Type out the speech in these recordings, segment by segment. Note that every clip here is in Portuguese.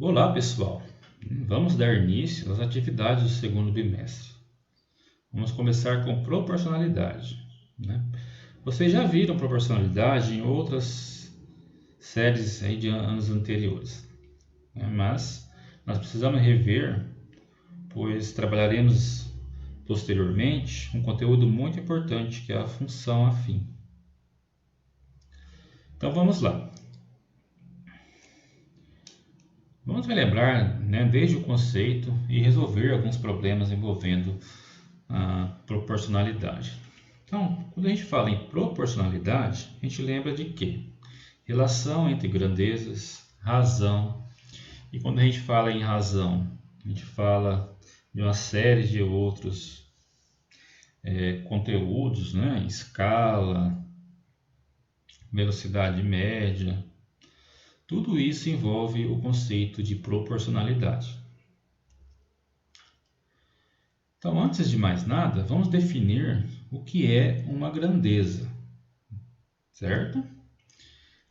Olá, pessoal. Vamos dar início às atividades do segundo bimestre. Vamos começar com proporcionalidade, né? Vocês já viram proporcionalidade em outras séries aí de anos anteriores, né? Mas nós precisamos rever, pois trabalharemos posteriormente um conteúdo muito importante que é a função afim. Então vamos lá. Vamos relembrar, né, desde o conceito e resolver alguns problemas envolvendo a proporcionalidade. Então, quando a gente fala em proporcionalidade, a gente lembra de quê? Relação entre grandezas, razão. E quando a gente fala em razão, a gente fala de uma série de outros conteúdos, né? Escala, velocidade média. Tudo isso envolve o conceito de proporcionalidade. Então, antes de mais nada, vamos definir o que é uma grandeza, certo?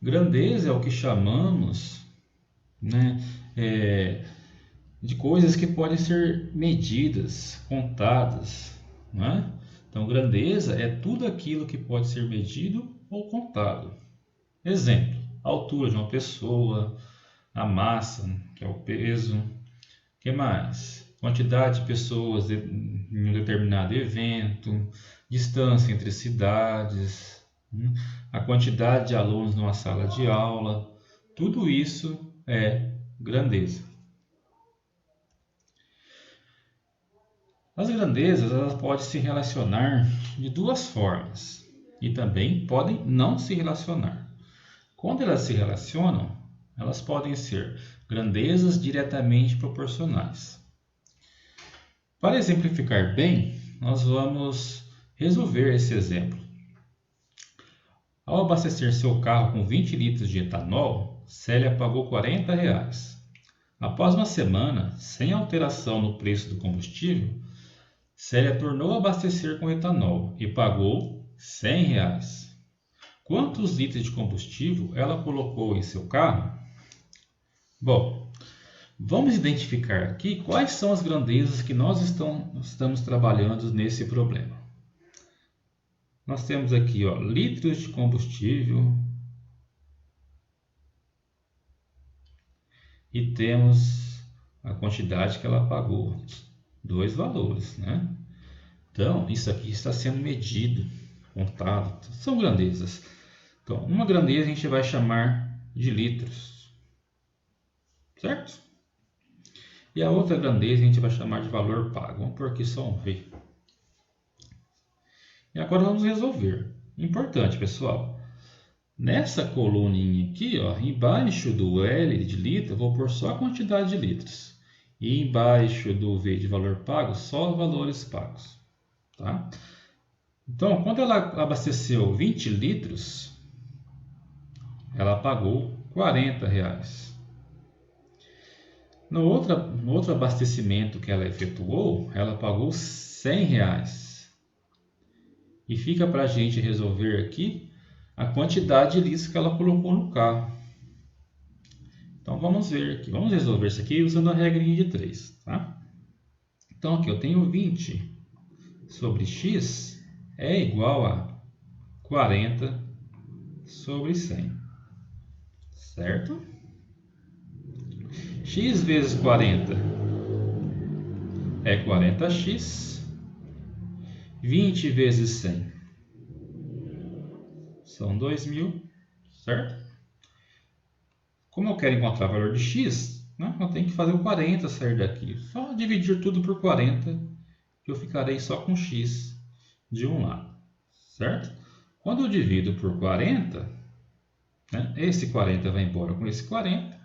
Grandeza é o que chamamos, né, de coisas que podem ser medidas, contadas, não é? Então, grandeza é tudo aquilo que pode ser medido ou contado. Exemplo: a altura de uma pessoa, a massa, que é o peso. O que mais? Quantidade de pessoas em um determinado evento, distância entre cidades, a quantidade de alunos numa sala de aula. Tudo isso é grandeza. As grandezas elas podem se relacionar de duas formas e também podem não se relacionar. Quando elas se relacionam, elas podem ser grandezas diretamente proporcionais. Para exemplificar bem, nós vamos resolver esse exemplo. Ao abastecer seu carro com 20 litros de etanol, Célia pagou R$ 40. Após uma semana, sem alteração no preço do combustível, Célia tornou a abastecer com etanol e pagou R$ 100. Quantos litros de combustível ela colocou em seu carro? Bom, vamos identificar aqui quais são as grandezas que nós estamos trabalhando nesse problema. Nós temos aqui, litros de combustível e temos a quantidade que ela pagou, dois valores, né? Então, isso aqui está sendo medido, contado, são grandezas. Então, uma grandeza a gente vai chamar de litros, certo? E a outra grandeza a gente vai chamar de valor pago. Vamos por aqui só um V. E agora vamos resolver. Importante, pessoal. Nessa coluninha aqui, embaixo do L de litro, eu vou pôr só a quantidade de litros. E embaixo do V de valor pago, só os valores pagos. Tá? Então, quando ela abasteceu 20 litros, ela pagou R$ 40. No outro abastecimento que ela efetuou, ela pagou R$ 100. E fica para a gente resolver aqui a quantidade de litros que ela colocou no carro. Então vamos ver aqui, vamos resolver isso aqui usando a regrinha de 3. Tá? Então aqui eu tenho 20 sobre x é igual a 40 sobre 100. Certo? X vezes 40 é 40x. 20 vezes 100 são 2.000, certo? Como eu quero encontrar o valor de x, né, eu tenho que fazer o 40 sair daqui. Só dividir tudo por 40, que eu ficarei só com x de um lado, certo? Quando eu divido por 40, né, esse 40 vai embora com esse 40.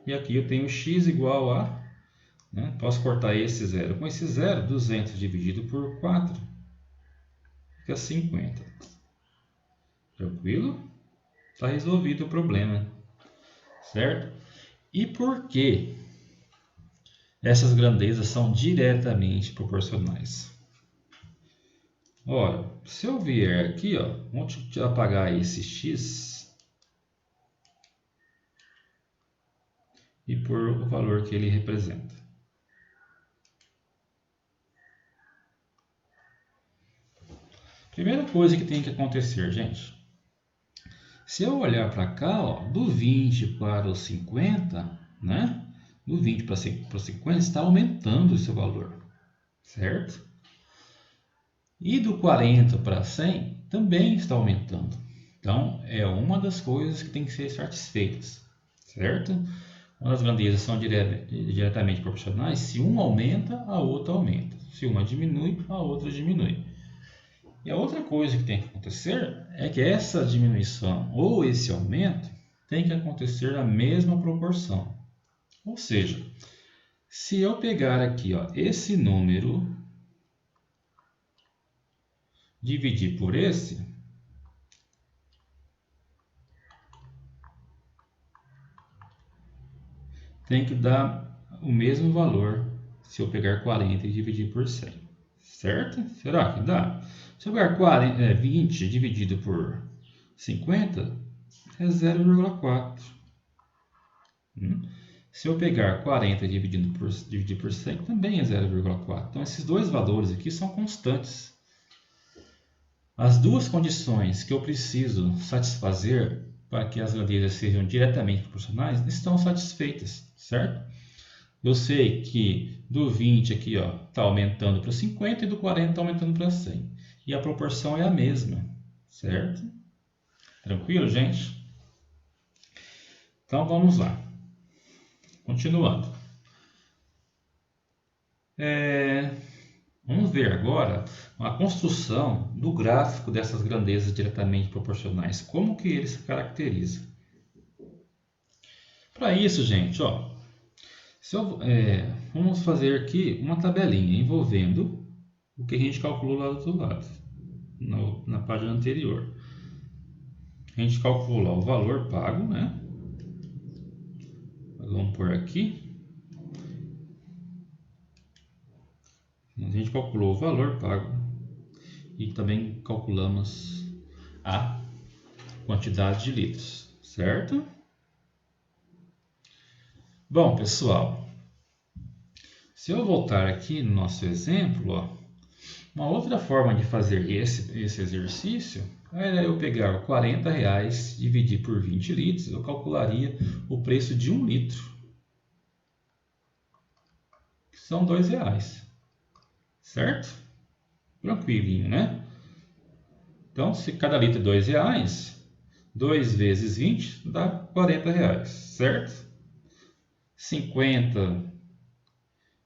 E aqui eu tenho x igual a, né, posso cortar esse zero com esse zero, 200 dividido por 4, fica 50. Tranquilo? Está resolvido o problema, certo? E por que essas grandezas são diretamente proporcionais? Ora, se eu vier aqui, vamos apagar esse x e por o valor que ele representa. Primeira coisa que tem que acontecer, gente. Se eu olhar para cá, ó, do 20 para o 50, né? Do 20 para o 50 está aumentando o seu valor, certo? E do 40 para 100 também está aumentando. Então, é uma das coisas que tem que ser satisfeitas, certo? Quando as grandezas são diretamente proporcionais, se uma aumenta, a outra aumenta. Se uma diminui, a outra diminui. E a outra coisa que tem que acontecer é que essa diminuição ou esse aumento tem que acontecer na mesma proporção. Ou seja, se eu pegar aqui, ó, esse número, dividir por esse, tem que dar o mesmo valor se eu pegar 40 e dividir por 100, certo? Será que dá? Se eu pegar 20 dividido por 50, é 0,4. Se eu pegar 40 e dividir por 100, também é 0,4. Então, esses dois valores aqui são constantes. As duas condições que eu preciso satisfazer para que as grandezas sejam diretamente proporcionais estão satisfeitas, certo? Eu sei que do 20 aqui está aumentando para 50 e do 40 está aumentando para 100. E a proporção é a mesma, certo? Tranquilo, gente? Então vamos lá. Continuando. Vamos ver agora a construção do gráfico dessas grandezas diretamente proporcionais. Como que ele se caracteriza? Para isso, gente, ó, vamos fazer aqui uma tabelinha envolvendo o que a gente calculou lá do outro lado, na página anterior. A gente calcula o valor pago, né? Vamos por aqui. A gente calculou o valor pago e também calculamos a quantidade de litros, certo? Bom, pessoal, se eu voltar aqui no nosso exemplo, ó, uma outra forma de fazer esse exercício era eu pegar R$40, dividir por 20 litros, eu calcularia o preço de 1 litro, que são R$2, certo? Tranquilinho, né? Então, se cada litro é R$2, 2 vezes 20 dá R$40, certo? 50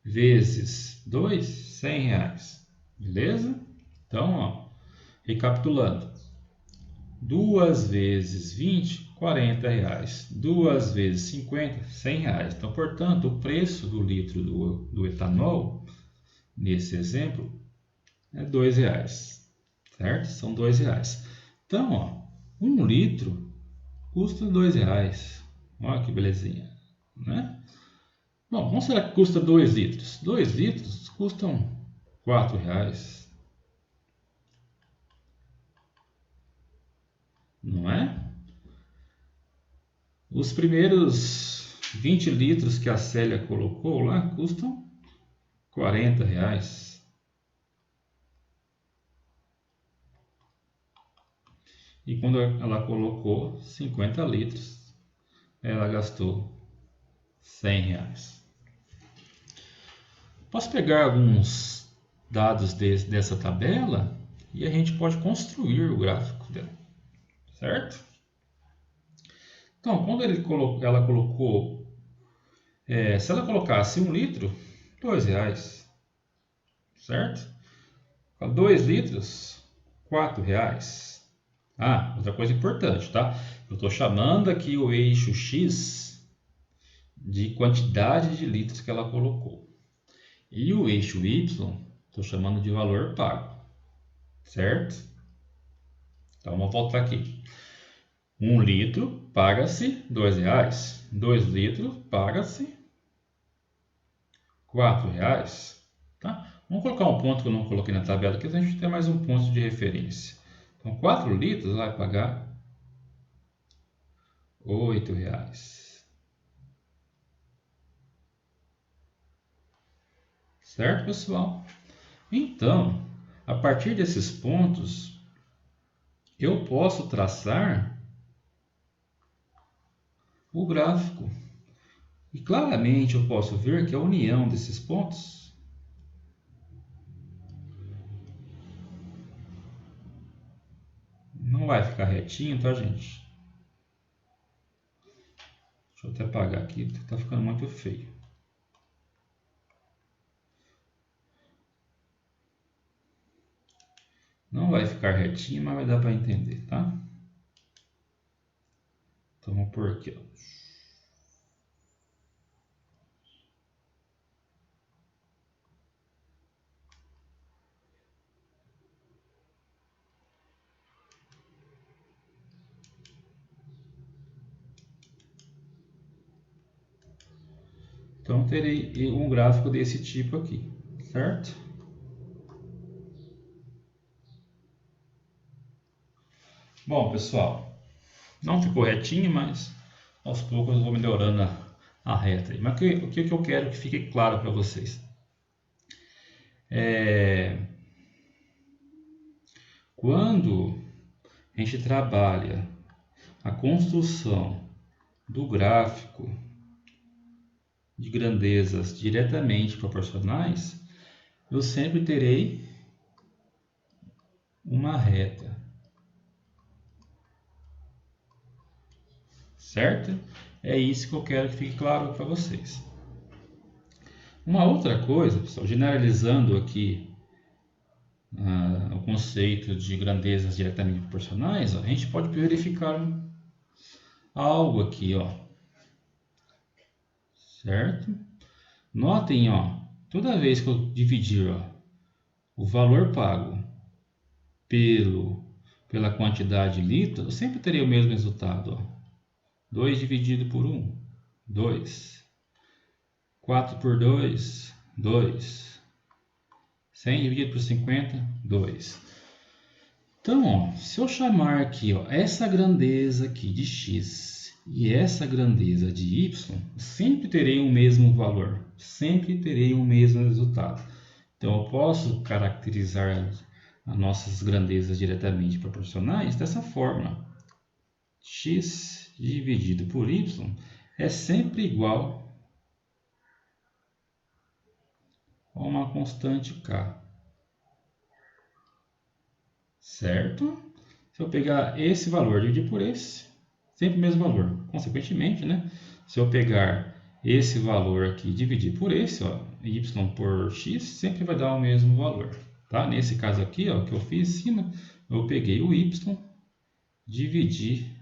vezes 2, R$100, beleza? Então, ó, recapitulando, 2 vezes 20, R$40, 2 vezes 50, R$100. Então, portanto, o preço do litro do etanol, nesse exemplo, é R$2, certo? São R$2. Então, ó, 1 litro custa R$2. Olha que belezinha, né? Bom, como será que custa 2 litros? 2 litros custam R$4, não é? Os primeiros 20 litros que a Célia colocou lá custam R$40. E quando ela colocou 50 litros, ela gastou R$100. Posso pegar alguns dados dessa tabela e a gente pode construir o gráfico dela, certo? Então, quando ela colocou, se ela colocasse 1 litro, R$2, certo? 2 litros, R$4. Ah, outra coisa importante, tá? Eu estou chamando aqui o eixo X de quantidade de litros que ela colocou. E o eixo Y, estou chamando de valor pago, certo? Então, vamos voltar aqui. 1 litro paga-se R$2. 2 litros paga-se R$4. Tá? Vamos colocar um ponto que eu não coloquei na tabela aqui, para a gente ter mais um ponto de referência. Então, 4 litros vai pagar R$8. Certo, pessoal? Então, a partir desses pontos, eu posso traçar o gráfico. E claramente eu posso ver que a união desses pontos não vai ficar retinho, tá, gente? Deixa eu até apagar aqui, tá ficando muito feio. Não vai ficar retinho, mas vai dar para entender, tá? Então, vamos por aqui, ó. Então, terei um gráfico desse tipo aqui, certo? Bom, pessoal, não ficou retinho, mas aos poucos eu vou melhorando a reta. Mas o que eu quero que fique claro para vocês? Quando a gente trabalha a construção do gráfico de grandezas diretamente proporcionais, eu sempre terei uma reta, certo? É isso que eu quero que fique claro para vocês. Uma outra coisa, pessoal, generalizando aqui o conceito de grandezas diretamente proporcionais, ó, a gente pode verificar algo aqui, ó, certo? Notem, ó, toda vez que eu dividir, ó, o valor pago pela quantidade de litros, eu sempre terei o mesmo resultado, ó. 2 dividido por 1, 2. 4 por 2, 2. 100 dividido por 50, 2. Então, ó, se eu chamar aqui, ó, essa grandeza aqui de x e essa grandeza de y, sempre terei o mesmo valor, sempre terei o mesmo resultado. Então, eu posso caracterizar as nossas grandezas diretamente proporcionais dessa forma. X dividido por y é sempre igual a uma constante k. Certo? Se eu pegar esse valor e dividir por esse, sempre o mesmo valor. Consequentemente, né? Se eu pegar esse valor aqui e dividir por esse, ó, y por x, sempre vai dar o mesmo valor. Tá? Nesse caso aqui, ó, que eu fiz em cima, eu peguei o y, dividi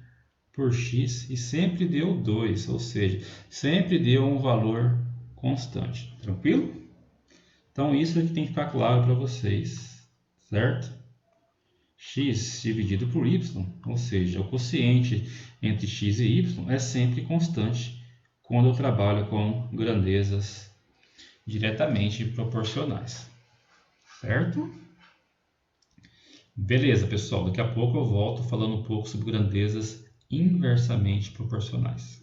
por x e sempre deu 2, ou seja, sempre deu um valor constante. Tranquilo? Então, isso aqui tem que ficar claro para vocês, certo? X dividido por y, ou seja, o quociente entre x e y é sempre constante quando eu trabalho com grandezas diretamente proporcionais, certo? Beleza, pessoal, daqui a pouco eu volto falando um pouco sobre grandezas inversamente proporcionais.